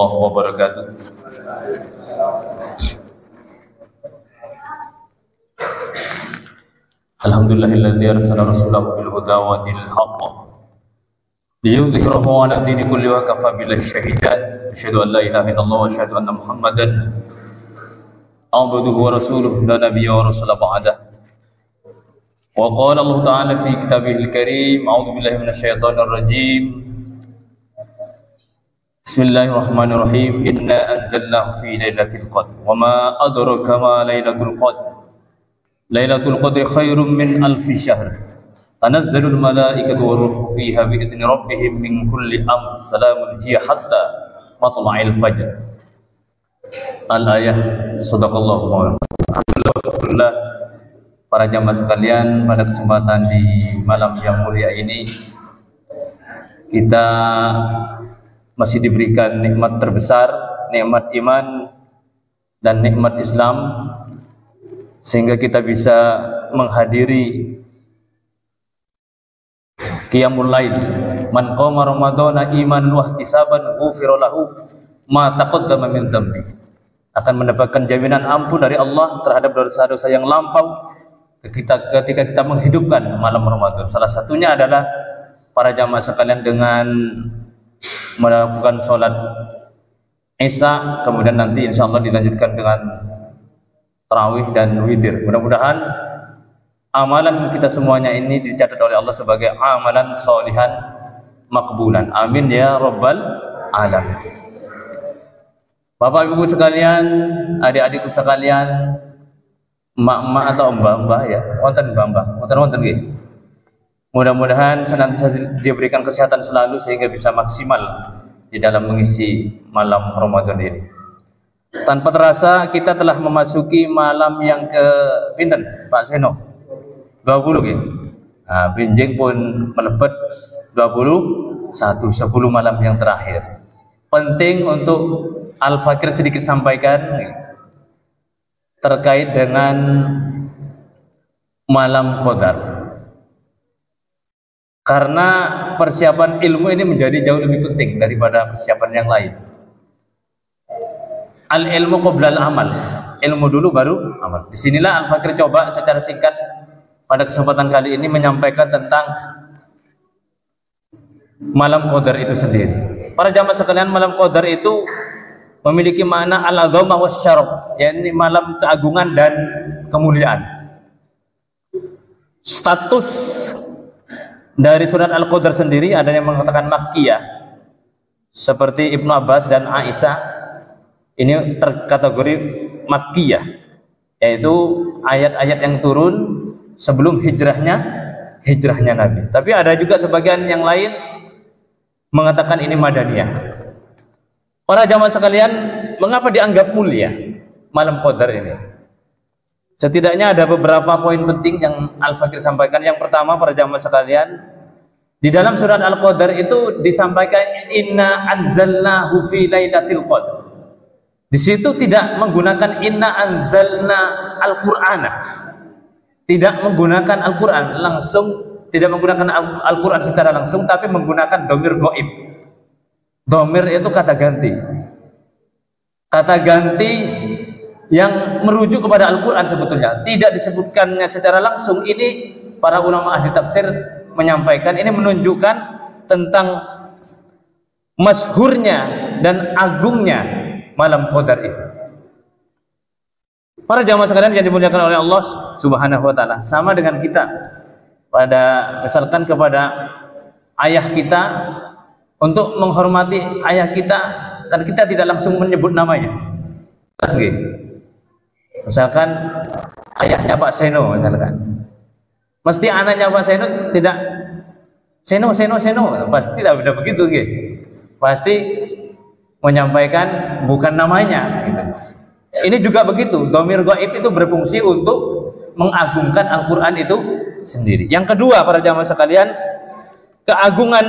warahmatullahi wabarakatuh. Alhamdulillahilladzi arsala rasulahu bil huda wa dinil haqq liyudhhirahu 'ala dini kulli wa kafa billahi shahidan. Asyhadu an la ilaha illallah wa asyhadu anna Muhammadan abduhu wa rasuluhu la nabiyya wa rasula ba'dah. Wa qala Allah ta'ala fi kitabihil karim, a'udzu billahi minasyaitonir rajim. Bismillahirrahmanirrahim. Inna anzalnahu fi lailatul qadr wa ma adraka ma lailatul qadr. Lailatul qadri khairum min alfi syahr. Tanazzalul malaikatu waruhu fiha bi'izni rabbihim min kulli amr. Salamun hiya hatta matla'il fajr. Al-ayah. Shadaqallahu ma'am. Alhamdulillah, para jamaah sekalian, pada kesempatan di malam yang mulia ini kita masih diberikan nikmat terbesar, nikmat iman dan nikmat Islam, sehingga kita bisa menghadiri qiyamul lail. Man qama ramadhana imanan wa ihtisaban ghufira lahu ma taqaddama min dhanbi. Akan mendapatkan jaminan ampun dari Allah terhadap dosa-dosa yang lampau ketika kita menghidupkan malam Ramadan. Salah satunya adalah para jamaah sekalian dengan melakukan sholat Isya, kemudian nanti insya Allah dilanjutkan dengan tarawih dan witir. Mudah-mudahan amalan kita semuanya ini dicatat oleh Allah sebagai amalan sholihan makbulan. Amin ya rabbal alamin. Bapak ibu sekalian, adik-adikku sekalian, emak-emak atau mbah-mbah ya, wonten mbah-mbah, wonten nggih. Mudah-mudahan senantiasa diberikan kesehatan selalu sehingga bisa maksimal di dalam mengisi malam Ramadan ini. Tanpa terasa kita telah memasuki malam yang ke pinten Pak Seno? 20 nggih. Nah, benjing pun melebet 21, 10 malam yang terakhir. Penting untuk Al-Fakir sedikit sampaikan terkait dengan malam Qadar. Karena persiapan ilmu ini menjadi jauh lebih penting daripada persiapan yang lain. Al-ilmu qoblal amal. Ilmu dulu baru amal. Disinilah Al-Fakir coba secara singkat pada kesempatan kali ini menyampaikan tentang malam Qadar itu sendiri. Para jamaah sekalian, malam Qadar itu memiliki makna al-azamah wasyaraf, yakni malam keagungan dan kemuliaan. Status dari surat Al-Qadar sendiri ada yang mengatakan Makkiyah, seperti Ibnu Abbas dan Aisyah. Ini terkategori Makkiyah, yaitu ayat-ayat yang turun sebelum hijrahnya Nabi. Tapi ada juga sebagian yang lain mengatakan ini Madaniyah. Para jamaah sekalian, mengapa dianggap mulia malam Qadar ini? Setidaknya ada beberapa poin penting yang Al-Fakir sampaikan. Yang pertama, para jamaah sekalian, di dalam surat Al-Qadar itu disampaikan inna anzalnahu fi lailatul qadr. Di situ tidak menggunakan inna anzalna al-Qur'ana. Tidak menggunakan Al-Qur'an langsung, tidak menggunakan Al-Qur'an secara langsung, tapi menggunakan dhamir ghaib. Dhamir itu kata ganti. Kata ganti yang merujuk kepada Al-Quran sebetulnya. Tidak disebutkannya secara langsung. Ini para ulama ahli tafsir menyampaikan ini menunjukkan tentang masyhurnya dan agungnya malam Qadar itu. Para jamaah sekalian yang dimuliakan oleh Allah Subhanahu wa taala, sama dengan kita pada misalkan kepada ayah kita, untuk menghormati ayah kita, dan kita tidak langsung menyebut namanya. Misalkan ayahnya Pak Seno, misalkan, mesti anaknya Pak Seno tidak Seno, pasti tidak ada begitu, gitu. Pasti menyampaikan bukan namanya. Gitu. Ini juga begitu. Dhamir ghaib itu berfungsi untuk mengagungkan Al-Quran itu sendiri. Yang kedua, para jamaah sekalian, keagungan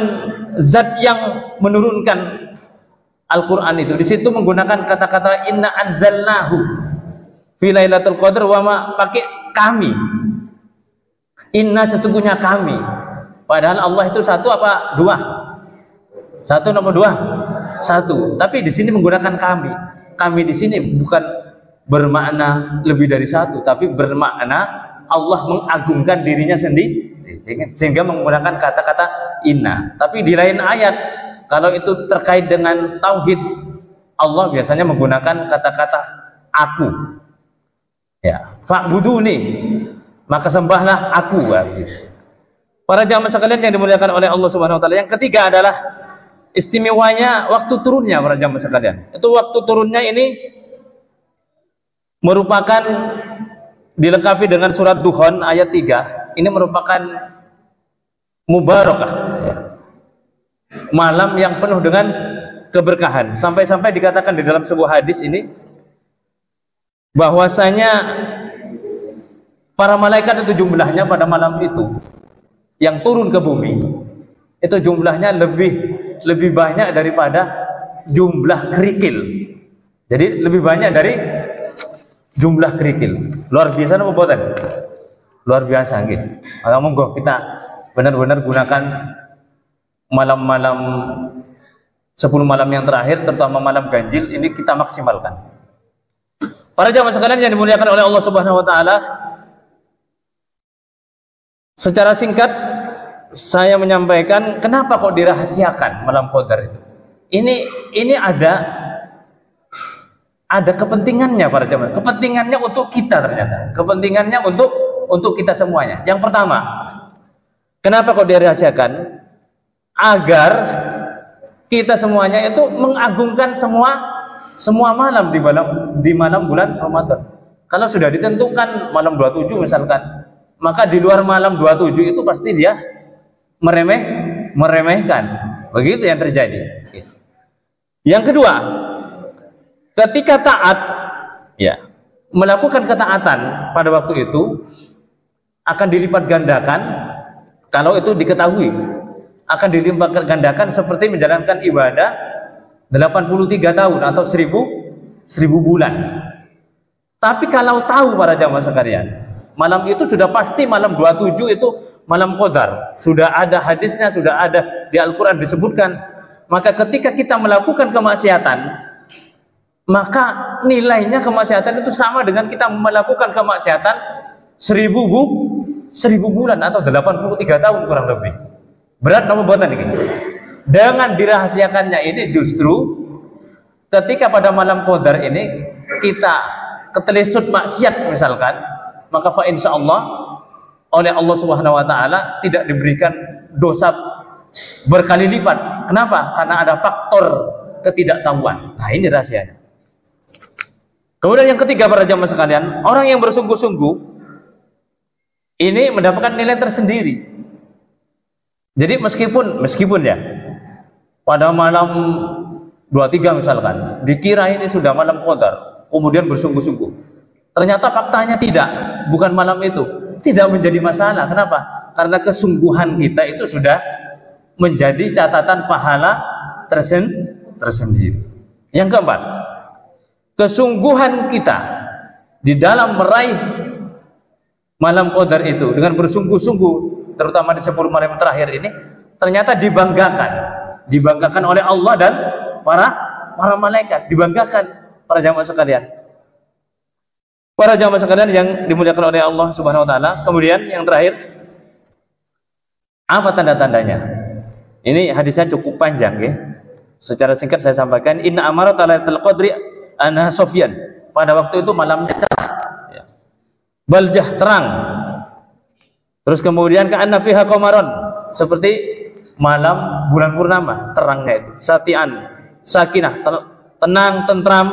zat yang menurunkan Al-Quran itu. Di situ menggunakan kata-kata inna anzalnahu fi lailatul qadr wa ma, pakai kami. Inna sesungguhnya kami. Padahal Allah itu satu apa dua? Satu nomor dua? satu. Tapi di sini menggunakan kami. Kami di sini bukan bermakna lebih dari satu, tapi bermakna Allah mengagungkan dirinya sendiri, sehingga menggunakan kata-kata inna. Tapi di lain ayat, kalau itu terkait dengan tauhid, Allah biasanya menggunakan kata-kata aku. Ya, fa'buduni, maka sembahlah aku. Para jamaah sekalian yang dimuliakan oleh Allah Subhanahu wa taala, yang ketiga adalah istimewanya waktu turunnya para jamaah sekalian. Itu waktu turunnya ini merupakan dilengkapi dengan surat Duhan ayat 3. Ini merupakan mubarakah, malam yang penuh dengan keberkahan. Sampai-sampai dikatakan di dalam sebuah hadis ini bahwasanya para malaikat itu jumlahnya pada malam itu yang turun ke bumi itu jumlahnya lebih banyak daripada jumlah kerikil. Jadi lebih banyak dari jumlah kerikil. Luar biasa apa buatan? Luar biasa gitu. Maka monggo kita benar-benar gunakan malam-malam 10 malam yang terakhir, terutama malam ganjil ini kita maksimalkan. Para jamaah sekalian yang dimuliakan oleh Allah Subhanahu wa taala, secara singkat saya menyampaikan kenapa kok dirahasiakan malam Qadar itu. Ini ada kepentingannya para jamaah. Kepentingannya untuk kita ternyata. Kepentingannya untuk kita semuanya. Yang pertama, kenapa kok dirahasiakan? Agar kita semuanya itu mengagungkan semua malam di malam bulan Ramadan. Kalau sudah ditentukan malam 27 misalkan, maka di luar malam 27 itu pasti dia meremehkan. Begitu yang terjadi. Yang kedua, ketika taat, ya, melakukan ketaatan pada waktu itu akan dilipat gandakan. Kalau itu diketahui, akan dilipat gandakan seperti menjalankan ibadah 83 tahun atau 1000 bulan. Tapi kalau tahu para jamaah sekalian, malam itu sudah pasti malam 27 itu malam Qadar. Sudah ada hadisnya, sudah ada di Al-Qur'an disebutkan. Maka ketika kita melakukan kemaksiatan, maka nilainya kemaksiatan itu sama dengan kita melakukan kemaksiatan 1000 bulan atau 83 tahun kurang lebih. Berat nama buatan ini. Dengan dirahasiakannya ini justru ketika pada malam Qadar ini kita ketelesut maksiat misalkan, maka fa insyaallah oleh Allah Subhanahu wa taala tidak diberikan dosa berkali lipat. Kenapa? Karena ada faktor ketidaktahuan. Nah, ini rahasianya. Kemudian yang ketiga para jamaah sekalian, orang yang bersungguh-sungguh ini mendapatkan nilai tersendiri. Jadi meskipun ya pada malam 23 misalkan dikira ini sudah malam Qadar, kemudian bersungguh-sungguh, ternyata faktanya bukan malam itu, tidak menjadi masalah. Kenapa? Karena kesungguhan kita itu sudah menjadi catatan pahala tersendiri. Yang keempat, kesungguhan kita di dalam meraih malam Qadar itu dengan bersungguh-sungguh, terutama di 10 malam terakhir ini, ternyata dibanggakan oleh Allah dan para malaikat, dibanggakan para jamaah sekalian. Para jamaah sekalian yang dimuliakan oleh Allah Subhanahu wa taala. Kemudian yang terakhir, apa tanda-tandanya? Ini hadisnya cukup panjang ya. Secara singkat saya sampaikan, inna amarat lailatul qadri anha sofyan. Pada waktu itu malamnya cerah, ya. Baljah terang. Terus kemudian ka'anna fiha qamaron, seperti malam bulan purnama, terangnya itu. Satian, sakinah, tenang, tentram,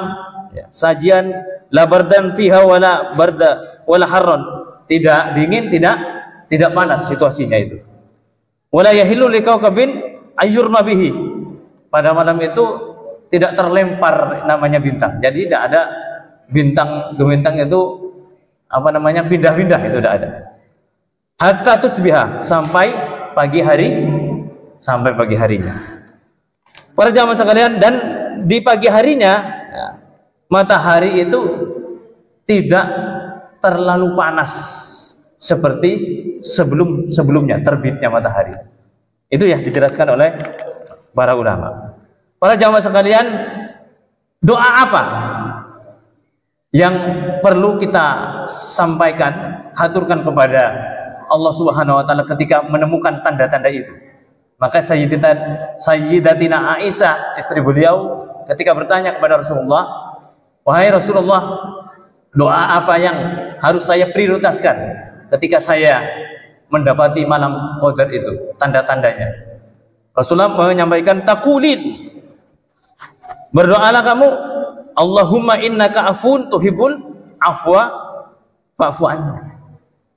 ya. Sajian la bardan fiha wala barda wala harron. Tidak dingin, tidak panas situasinya itu. Wala yahillu liqaukabin ayyurma bihi. Pada malam itu tidak terlempar namanya bintang. Jadi tidak ada bintang itu pindah-pindah, itu tidak ada. Hatta tusbiha, sampai pagi harinya. Para jamaah sekalian, dan di pagi harinya ya, matahari itu tidak terlalu panas seperti sebelumnya terbitnya matahari. Itu ya dijelaskan oleh para ulama. Para jamaah sekalian, doa apa yang perlu kita sampaikan, haturkan kepada Allah Subhanahu wa taala ketika menemukan tanda-tanda itu? Maka Sayyidatina Aisyah, istri beliau, ketika bertanya kepada Rasulullah, "Wahai Rasulullah, doa apa yang harus saya prioritaskan ketika saya mendapati malam qadar itu, tanda-tandanya?" Rasulullah menyampaikan, "Taqulin, berdoalah kamu, Allahumma innaka afun tuhibbul afwa fa'fu anni."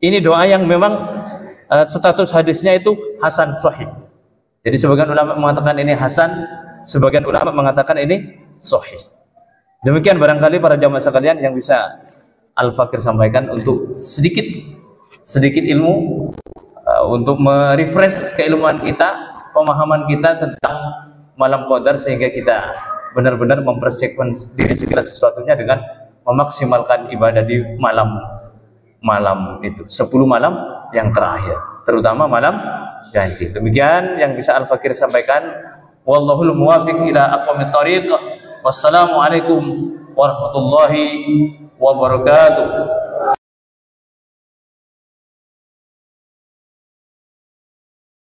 Ini doa yang memang status hadisnya itu hasan sahih. Jadi sebagian ulama mengatakan ini hasan, sebagian ulama mengatakan ini sahih. Demikian barangkali para jamaah sekalian yang bisa Al-Fakir sampaikan untuk sedikit ilmu, untuk merefresh keilmuan kita, pemahaman kita tentang malam qadar, sehingga kita benar-benar mempersiapkan diri segala sesuatunya dengan memaksimalkan ibadah di malam itu, 10 malam yang terakhir, terutama malam janji. Demikian yang bisa Al-Fakir sampaikan. Wallahul muwafiq ila aqwamit thariq. Wassalamualaikum warahmatullahi wabarakatuh.